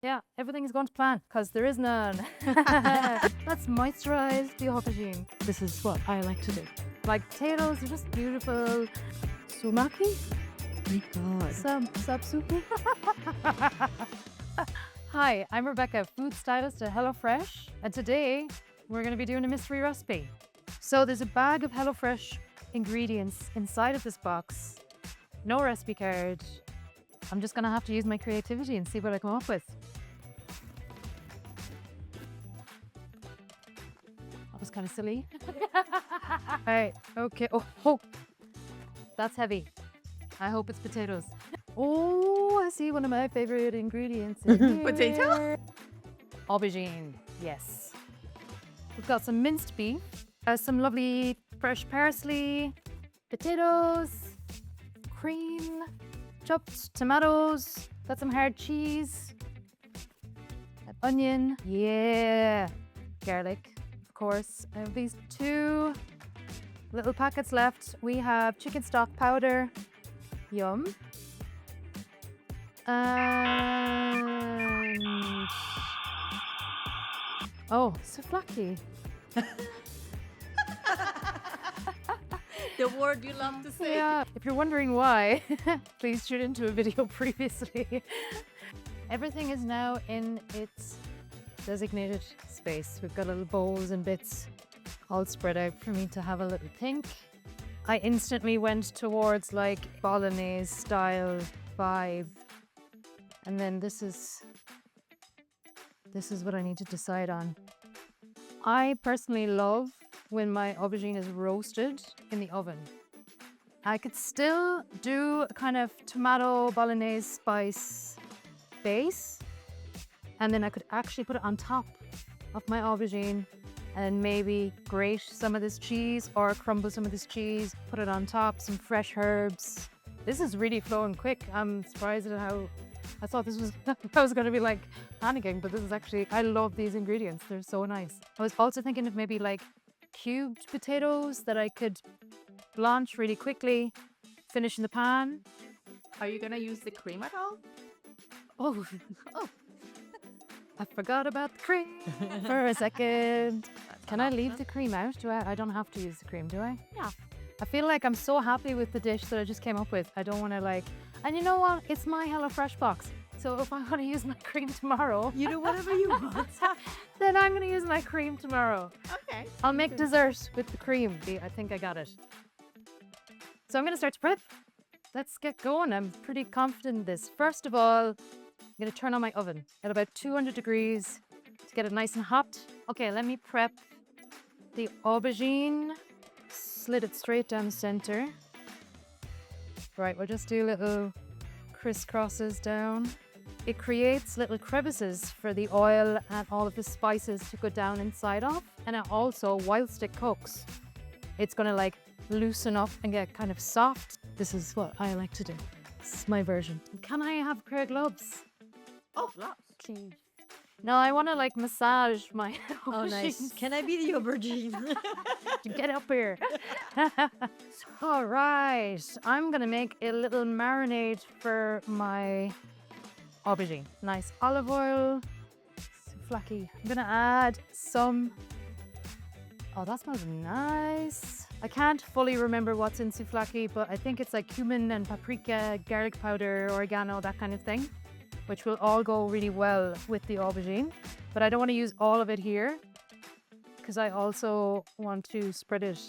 Yeah, everything is going to plan because there is none. Let's moisturize the aubergine. This is what I like to do. Like potatoes are just beautiful. Sumaki? My God. Subsuki? Hi, I'm Rebecca, food stylist at HelloFresh, and today we're going to be doing a mystery recipe. So there's a bag of HelloFresh ingredients inside of this box. No recipe card. I'm just going to have to use my creativity and see what I come up with. That was kind of silly. Alright, okay. Oh, that's heavy. I hope it's potatoes. Oh, I see one of my favorite ingredients in here. Potato? Aubergine, yes. We've got some minced beef, some lovely fresh parsley, potatoes, cream, chopped tomatoes, got some hard cheese, an onion, yeah, garlic, of course. I have these 2 little packets left. We have chicken stock powder, yum. And oh, souvlaki. The word you love to say. Yeah. If you're wondering why, please tune into a video previously. Everything is now in its designated space. We've got little bowls and bits all spread out for me to have a little think. I instantly went towards like bolognese style vibe. And then this is what I need to decide on. I personally love when my aubergine is roasted in the oven. I could still do a kind of tomato bolognese spice base, and then I could actually put it on top of my aubergine and maybe grate some of this cheese or crumble some of this cheese, put it on top, some fresh herbs. This is really flowing quick. I'm surprised at how I thought this was I was going to be like panicking, but this is actually, I love these ingredients. They're so nice. I was also thinking of maybe like cubed potatoes that I could blanch really quickly, finish in the pan. Are you gonna use the cream at all? Oh, I forgot about the cream for a second. Can I leave the cream out? I don't have to use the cream, do I? Yeah. I feel like I'm so happy with the dish that I just came up with. I don't want to like, and you know what? It's my HelloFresh box. So if I want to use my cream tomorrow, You do whatever you want. then I'm going to use my cream tomorrow. Okay. I'll make dessert with the cream. I think I got it. So I'm going to start to prep. Let's get going. I'm pretty confident in this. First of all, I'm going to turn on my oven at about 200 degrees to get it nice and hot. Okay, let me prep the aubergine. Slit it straight down the center. Right, we'll just do little crisscrosses down. It creates little crevices for the oil and all of the spices to go down inside of. And it also, whilst it cooks, it's gonna like loosen up and get kind of soft. This is what I like to do. This is my version. Can I have a pair of gloves? Oh, lots. Please. No, I want to like massage my Oh, nice. aubergines. Can I be the aubergine? Get up here. All right. I'm going to make a little marinade for my aubergine. Nice olive oil. Souvlaki. I'm going to add some. Oh, that smells nice. I can't fully remember what's in souvlaki, but I think it's like cumin and paprika, garlic powder, oregano, that kind of thing, which will all go really well with the aubergine. But I don't want to use all of it here because I also want to spread it.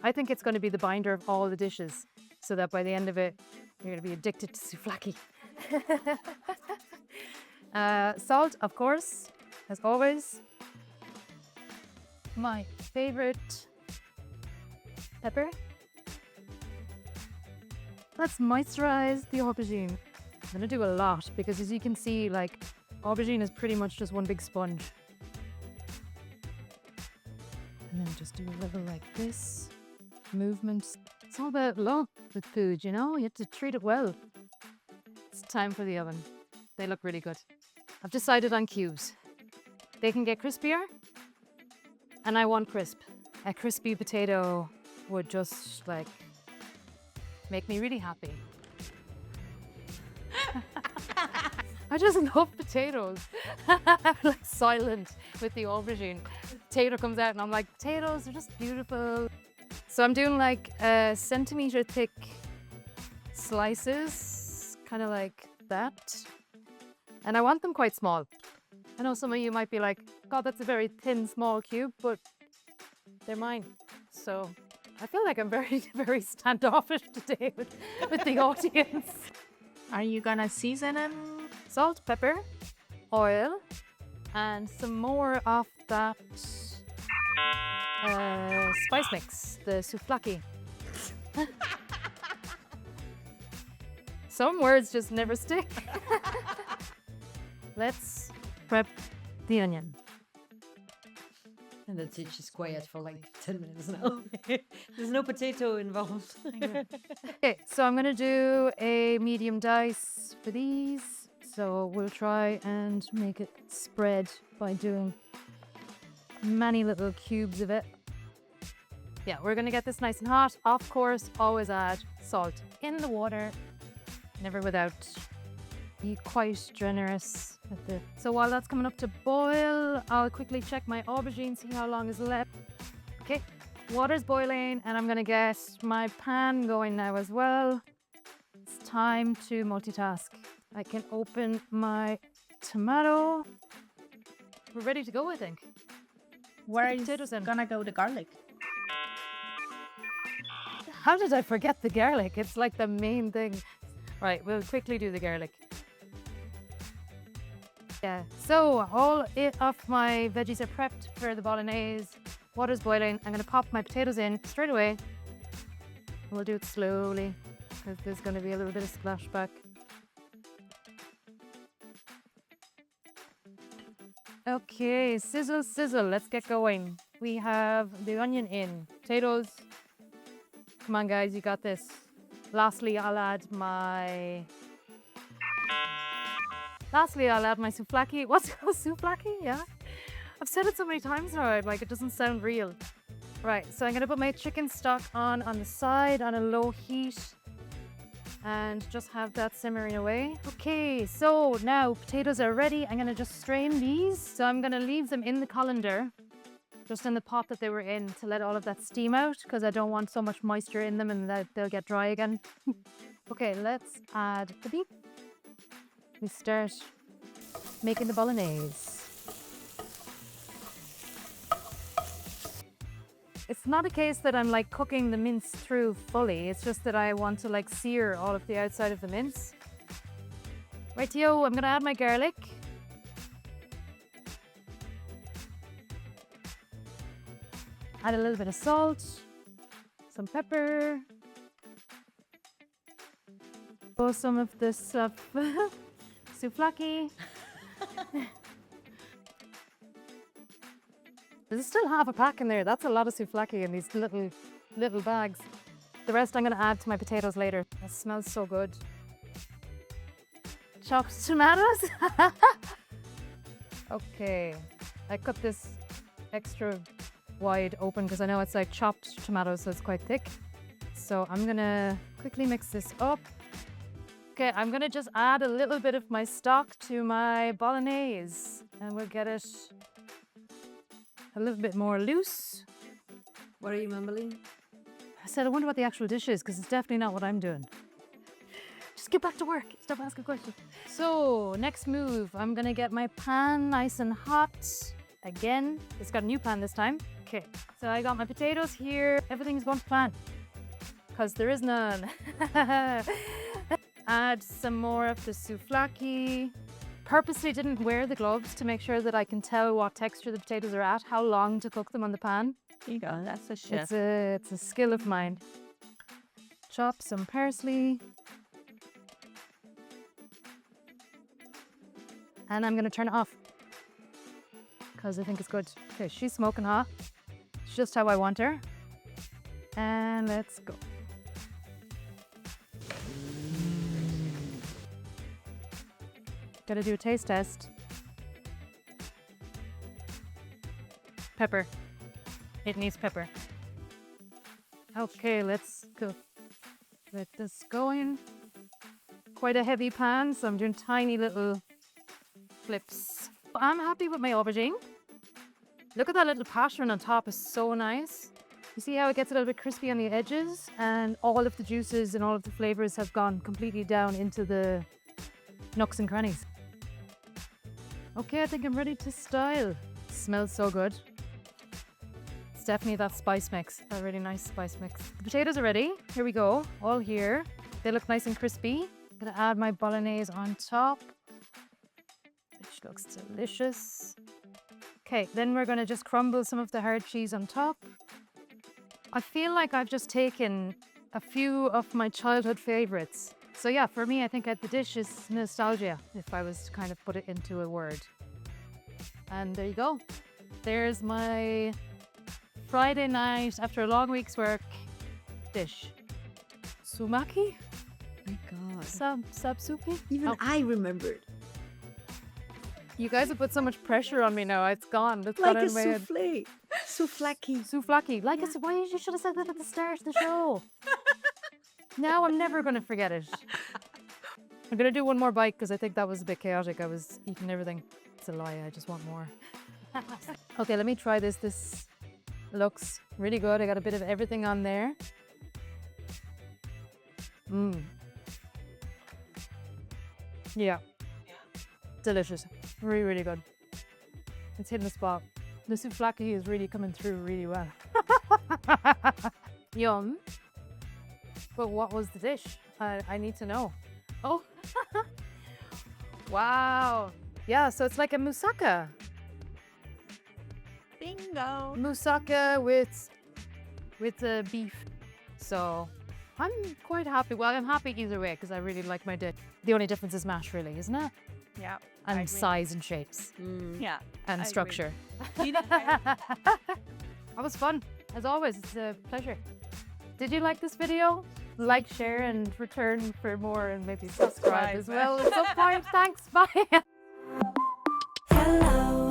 I think it's going to be the binder of all the dishes so that by the end of it, you're going to be addicted to souvlaki. Salt, of course, as always. My favorite pepper. Let's moisturize the aubergine. I'm gonna do a lot because as you can see, like aubergine is pretty much just one big sponge. And then just do a little like this. Movement. It's all about luck with food, you know? You have to treat it well. It's time for the oven. They look really good. I've decided on cubes. They can get crispier, and I want crisp. A crispy potato would just like make me really happy. I just love potatoes. Like silent with the aubergine. Potato comes out and I'm like, potatoes are just beautiful. So I'm doing like centimeter thick slices, kind of like that. And I want them quite small. I know some of you might be like, God, that's a very thin, small cube, but they're mine. So I feel like I'm very, very standoffish today with the audience. Are you gonna season them? Salt, pepper, oil, and some more of that spice mix, the souvlaki. Some words just never stick. Let's prep the onion. And that's it. She's quiet for like 10 minutes now. There's no potato involved. Okay, so I'm gonna do a medium dice for these. So we'll try and make it spread by doing many little cubes of it. Yeah, we're gonna get this nice and hot. Of course, always add salt in the water, never without. Be quite generous with it. So while that's coming up to boil, I'll quickly check my aubergine, see how long is left. Okay, water's boiling and I'm gonna get my pan going now as well. It's time to multitask. I can open my tomato. We're ready to go, I think. Where the is potatoes in. gonna go the garlic? How did I forget the garlic? It's like the main thing. Right, we'll quickly do the garlic. Yeah, so all of my veggies are prepped for the bolognese. Water's boiling. I'm gonna pop my potatoes in straight away. We'll do it slowly because there's gonna be a little bit of splashback. Okay, sizzle, sizzle. Let's get going. We have the onion in, potatoes. Come on, guys, you got this. Lastly, I'll add my souvlaki. What's it called? Souvlaki? Yeah. I've said it so many times now, like it doesn't sound real. Right, so I'm gonna put my chicken stock on the side on a low heat and just have that simmering away. Okay, so now potatoes are ready. I'm gonna just strain these. So I'm gonna leave them in the colander, just in the pot that they were in, to let all of that steam out because I don't want so much moisture in them and that they'll get dry again. Okay, let's add the beef. We start making the bolognese. It's not a case that I'm like cooking the mince through fully. It's just that I want to like sear all of the outside of the mince. Rightio, I'm gonna add my garlic. Add a little bit of salt, some pepper. Throw some of this souvlaki. There's still half a pack in there. That's a lot of souvlaki in these little bags. The rest I'm going to add to my potatoes later. It smells so good. Chopped tomatoes. Okay, I cut this extra wide open because I know it's like chopped tomatoes, so it's quite thick. So I'm going to quickly mix this up. Okay, I'm gonna just add a little bit of my stock to my bolognese and we'll get it a little bit more loose. What are you mumbling? I said, I wonder what the actual dish is because it's definitely not what I'm doing. Just get back to work. Stop asking questions. So, next move, I'm gonna get my pan nice and hot again. It's got a new pan this time. Okay, so I got my potatoes here. Everything's going to plan because there is none. Add some more of the souvlaki. Purposely didn't wear the gloves to make sure that I can tell what texture the potatoes are at, how long to cook them on the pan. There you go, that's a chef. It's a skill of mine. Chop some parsley. And I'm gonna turn it off because I think it's good. Okay, she's smoking hot. It's just how I want her. And let's go. Gotta do a taste test. Pepper. It needs pepper. Okay, let's go. Get this going. Quite a heavy pan, so I'm doing tiny little flips. I'm happy with my aubergine. Look at that little pattern on top, is so nice. You see how it gets a little bit crispy on the edges, and all of the juices and all of the flavors have gone completely down into the nooks and crannies. Okay, I think I'm ready to style. Smells so good. It's definitely that spice mix, a really nice spice mix. The potatoes are ready. Here we go, all here. They look nice and crispy. I'm gonna add my bolognese on top, which looks delicious. Okay, then we're gonna just crumble some of the hard cheese on top. I feel like I've just taken a few of my childhood favorites. So yeah, for me, I think the dish is nostalgia, if I was to kind of put it into a word. And there you go. There's my Friday night after a long week's work dish. Sumaki? My God. Sabsupi? Even I remembered. You guys have put so much pressure on me now. It's gone. It's Like gone a in my head. souffle. Souflaki. Souflaki. Like I said, why you should have said that at the start of the show. Now I'm never going to forget it. I'm going to do one more bite because I think that was a bit chaotic. I was eating everything. It's a lie. I just want more. Okay, let me try this. This looks really good. I got a bit of everything on there. Yeah. Delicious. Really, really good. It's hitting the spot. The souvlaki is really coming through really well. Yum. But what was the dish? I need to know. Oh. Wow. Yeah, so it's like a moussaka. Bingo. Moussaka with beef. So I'm quite happy. Well, I'm happy either way because I really like my dish. The only difference is mash, really, isn't it? Yeah. And agree. size and shapes Yeah. and I structure. agree. That was fun. As always, it's a pleasure. Did you like this video? Like, share, and return for more, and maybe subscribe as well at some point. Thanks. Bye. Hello.